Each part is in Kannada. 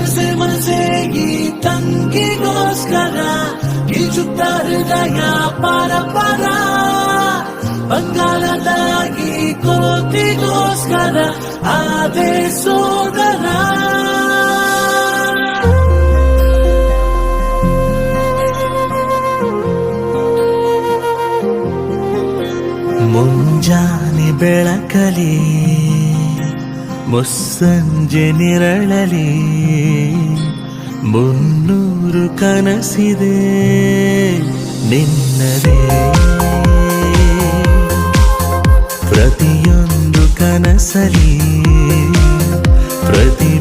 ಮನಸೆ ಮನಸೆ ಈ ತಂಗಿಗೋಸ್ಕರ ಈಜುತ್ತ ಹೃದಯ ಪರ ಪರ ಬಂಗಾರದಾಗಿ ಕೋತಿಗೋಸ್ಕರ ಆದೆ ಸೋದರ ಮುಂಜಾನೆ ಬೆಳಕಲಿ ಮುಸ್ಸಂಜೆ ನಿರಳಲಿ 300 ಕನಸಿದೆ ನಿನ್ನದೇ ಪ್ರತಿಯೊಂದು ಕನಸಲಿ ಪ್ರತಿಬಿಂಬವಾಗಿನ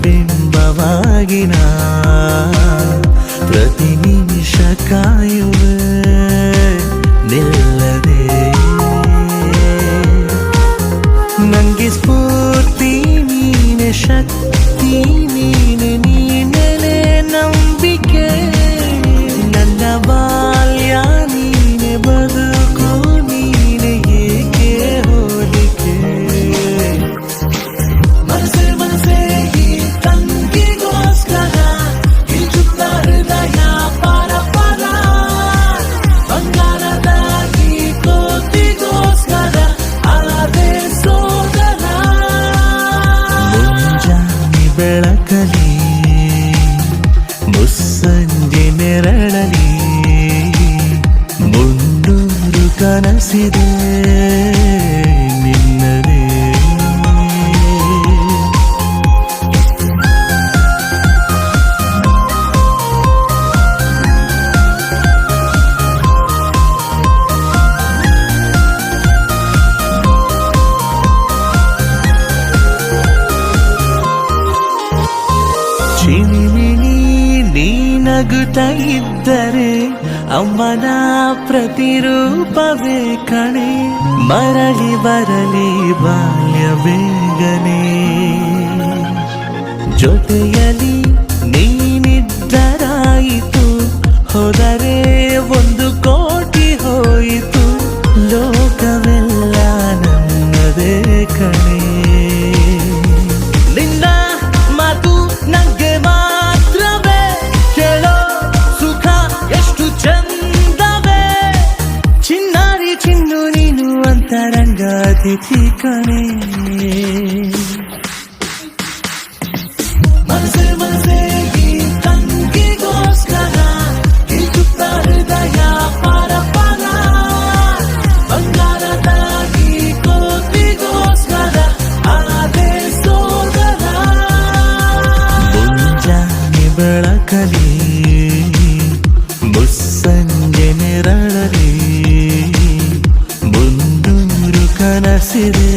ಪ್ರತಿ ನಿಮಿಷ ಕಾಯುವೆ ನಿಲ್ಲದೆ ನಂಗೆ ಸ್ಫೂರ್ತಿ ನೀನೆ ಶಕ್ತಿ ನೀನೆ ನೀನೆಲೆ ನಂಬಿಕೆ ನನ್ನ ಬಾಲ್ಯ ನೀನೆ ಬದುಕು ನೀನೆ ಏಕೆ ಹೋಲಿಕೆ ಮನಸೆ ಮನಸೆ ಈ ತಂಗಿಗೋಸ್ಕರ ಈಜುತ್ತ ಹೃದಯ ಪರ ಪರ ಬಂಗಾರದಾಗಿ ಕೋತಿಗೋಸ್ಕರ ಆದೆ ಸೋದರ ಮುಂಜಾನೆ ಬೆಳಕಲಿ ಮುಸ್ಸಂಜೆ ನೆರಳಲಿ 300 ಕನಸಿದೆ ನಿನ್ನದೇ ಚಿಣಿಮಿಣಿ ನೀ ನಗುತ್ತಾ ಇದ್ದರೆ ಅಮ್ಮನ ಪ್ರತಿರೂಪವೇ ಕಣೆ ಮರಳಿ ಬರಲಿ ಬಾಲ್ಯ ಬೇಗನೆ ಜೊತೆಯಲ್ಲಿ ನೀನಿದ್ದರಾಯಿತು ಹೋದರೆ 1 ಕೋಟಿ ಹೋಯಿತು ಲೋಕವೆಲ್ಲ ನನ್ನದೇ ಕಣೆ ನಿನ್ನ ಮಾತು ನಂಗೆ ಮಾತ್ರವೇ ಕೇಳೋ ಸುಖ ಎಷ್ಟು ಚಂದವೇ ಚಿನ್ನಾರಿ ಚಿನ್ನು ನೀನು ಅಂತರಂಗ ಅತಿಥಿ ಕಣೆ ಮನಸೆ ಮನಸೆ ಈ ತಂಗಿಗೋಸ್ಕರ ಈಜುತ್ತ ಹೃದಯ ಪರ ಪರ ಬಂಗಾರದಾಗಿ ಕೋತಿಗೋಸ್ಕರ ಆದೆ ಸೋದರ ಮುಂಜಾನೆ ಬೆಳಕಲಿ ಮುಸ್ಸಂಜೆ ನೆರಳಲಿ 300 ಕನಸಿದೆ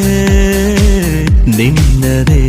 ನಿನ್ನದೇ